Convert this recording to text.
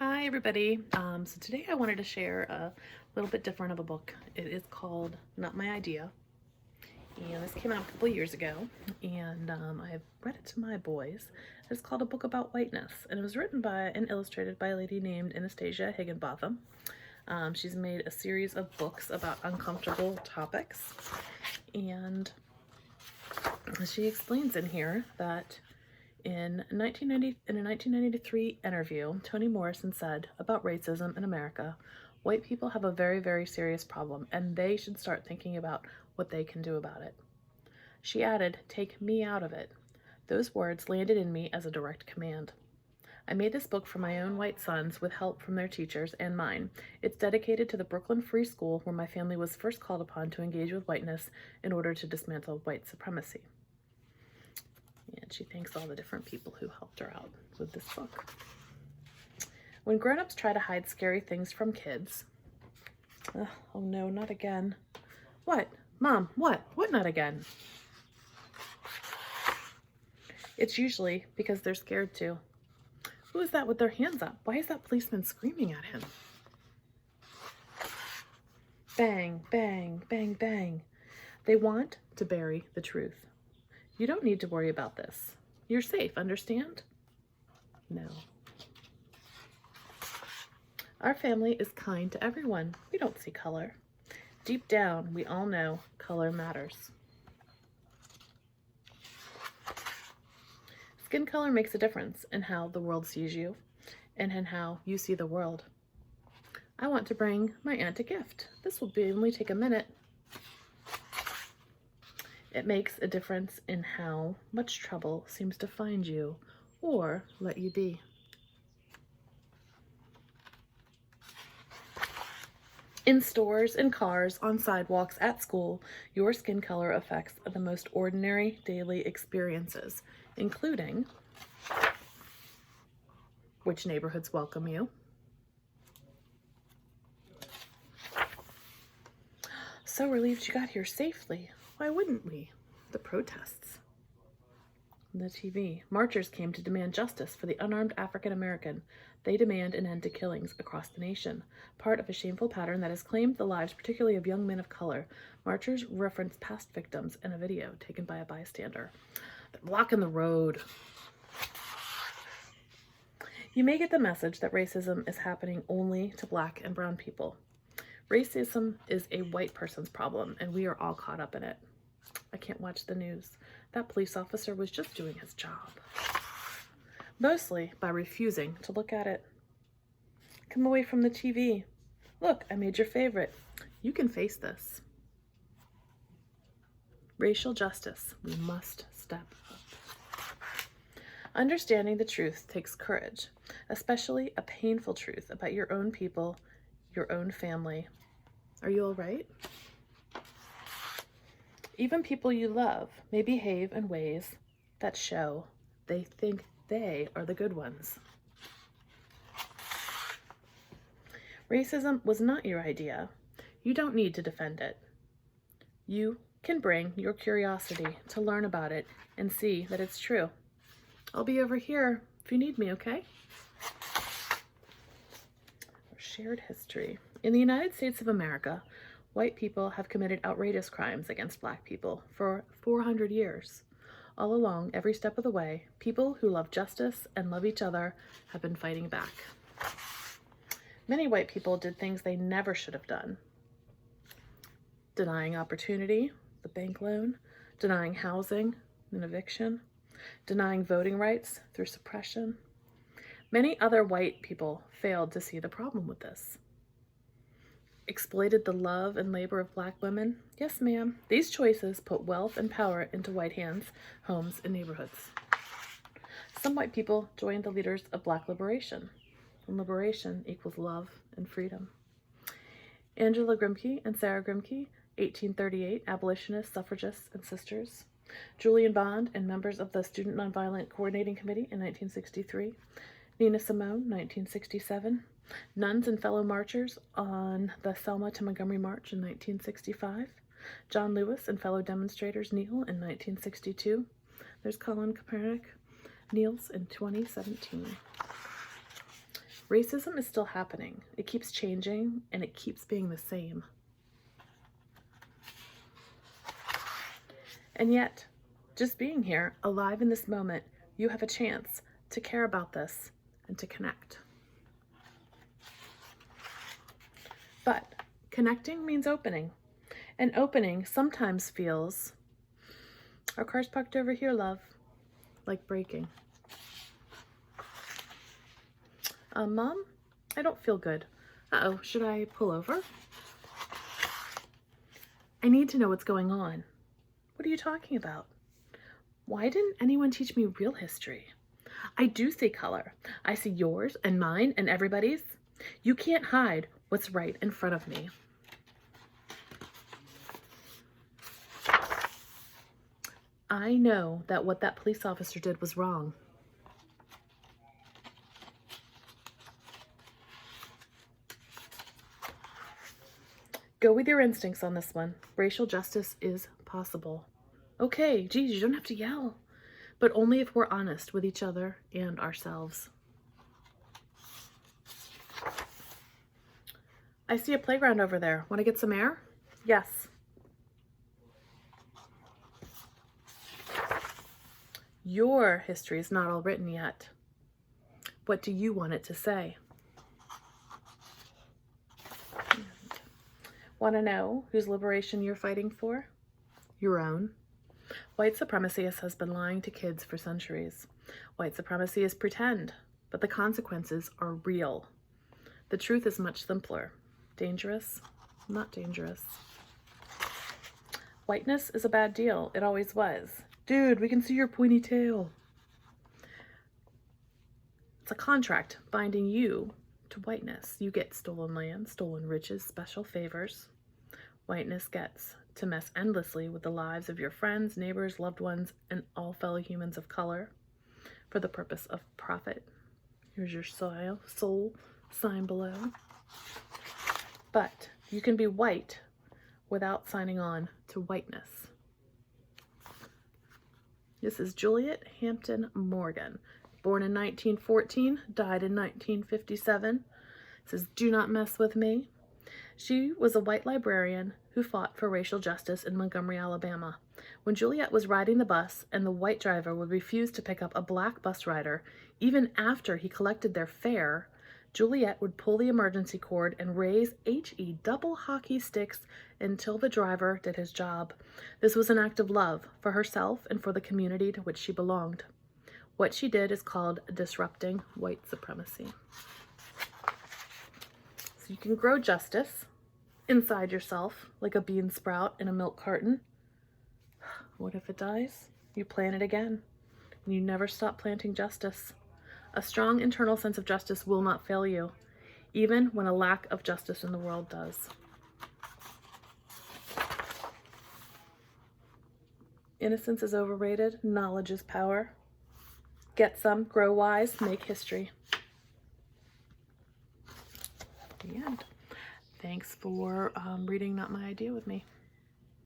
Hi everybody. So today I wanted to share a little bit different of a book. It is called Not My Idea, and this came out a couple years ago, and I've read it to my boys. It's called A Book About Whiteness, and it was written by and illustrated by a lady named Anastasia Higgenbottom. She's made a series of books about uncomfortable topics, and she explains in here that in a 1993 interview, Toni Morrison said about racism in America, white people have a very, very serious problem, and they should start thinking about what they can do about it. She added, "Take me out of it." Those words landed in me as a direct command. I made this book for my own white sons with help from their teachers and mine. It's dedicated to the Brooklyn Free School where my family was first called upon to engage with whiteness in order to dismantle white supremacy. And she thanks all the different people who helped her out with this book. When grown-ups try to hide scary things from kids... oh no, not again. What? Mom, what? What not again? It's usually because they're scared to. Who is that with their hands up? Why is that policeman screaming at him? Bang, bang, bang, bang. They want to bury the truth. You don't need to worry about this. You're safe, understand? No. Our family is kind to everyone. We don't see color. Deep down, we all know color matters. Skin color makes a difference in how the world sees you and in how you see the world. I want to bring my aunt a gift. This will only take a minute. It makes a difference in how much trouble seems to find you or let you be. In stores, in cars, on sidewalks, at school, your skin color affects the most ordinary daily experiences, including which neighborhoods welcome you, so relieved you got here safely. Why wouldn't we? The protests. The TV. Marchers came to demand justice for the unarmed African American. They demand an end to killings across the nation. Part of a shameful pattern that has claimed the lives particularly of young men of color. Marchers reference past victims in a video taken by a bystander. They're blocking the road. You may get the message that racism is happening only to black and brown people. Racism is a white person's problem, and we are all caught up in it. I can't watch the news. That police officer was just doing his job. Mostly by refusing to look at it. Come away from the TV. Look, I made your favorite. You can face this. Racial justice. We must step up. Understanding the truth takes courage, especially a painful truth about your own people, your own family. Are you all right? Even people you love may behave in ways that show they think they are the good ones. Racism was not your idea. You don't need to defend it. You can bring your curiosity to learn about it and see that it's true. I'll be over here if you need me, okay? Shared history. In the United States of America, white people have committed outrageous crimes against black people for 400 years. All along, every step of the way, people who love justice and love each other have been fighting back. Many white people did things they never should have done. Denying opportunity, the bank loan, denying housing, an eviction, denying voting rights through suppression. Many other white people failed to see the problem with this. Exploited the love and labor of black women? Yes, ma'am. These choices put wealth and power into white hands, homes, and neighborhoods. Some white people joined the leaders of black liberation. And liberation equals love and freedom. Angela Grimke and Sarah Grimke, 1838, abolitionists, suffragists, and sisters. Julian Bond and members of the Student Nonviolent Coordinating Committee in 1963. Nina Simone, 1967. Nuns and fellow marchers on the Selma to Montgomery March in 1965. John Lewis and fellow demonstrators kneel in 1962. There's Colin Kaepernick, kneels in 2017. racism is still happening. It keeps changing and it keeps being the same. And yet, just being here, alive in this moment, you have a chance to care about this and to connect. But connecting means opening. And opening sometimes feels, our car's parked over here, love, like breaking. Mom, I don't feel good. Uh-oh, should I pull over? I need to know what's going on. What are you talking about? Why didn't anyone teach me real history? I do see color. I see yours and mine and everybody's. You can't hide what's right in front of me. I know that what that police officer did was wrong. Go with your instincts on this one. Racial justice is possible. Okay, geez, you don't have to yell. But only if we're honest with each other and ourselves. I see a playground over there. Want to get some air? Yes. Your history is not all written yet. What do you want it to say? Want to know whose liberation you're fighting for? Your own. White supremacy has been lying to kids for centuries. White supremacy is pretend, but the consequences are real. The truth is much simpler. Dangerous? Not dangerous. Whiteness is a bad deal. It always was. Dude, we can see your pointy tail. It's a contract binding you to whiteness. You get stolen land, stolen riches, special favors. Whiteness gets to mess endlessly with the lives of your friends, neighbors, loved ones, and all fellow humans of color for the purpose of profit. Here's your soul sign below. But you can be white without signing on to whiteness. This is Juliet Hampton Morgan, born in 1914, died in 1957. It says, "Do not mess with me." She was a white librarian who fought for racial justice in Montgomery, Alabama. When Juliet was riding the bus and the white driver would refuse to pick up a black bus rider, even after he collected their fare, Juliet would pull the emergency cord and raise HE double hockey sticks until the driver did his job. This was an act of love for herself and for the community to which she belonged. What she did is called disrupting white supremacy. So you can grow justice inside yourself like a bean sprout in a milk carton. What if it dies? You plant it again, and you never stop planting justice. A strong internal sense of justice will not fail you, even when a lack of justice in the world does. Innocence is overrated. Knowledge is power. Get some, grow wise, make history. The end. Thanks for reading Not My Idea with me.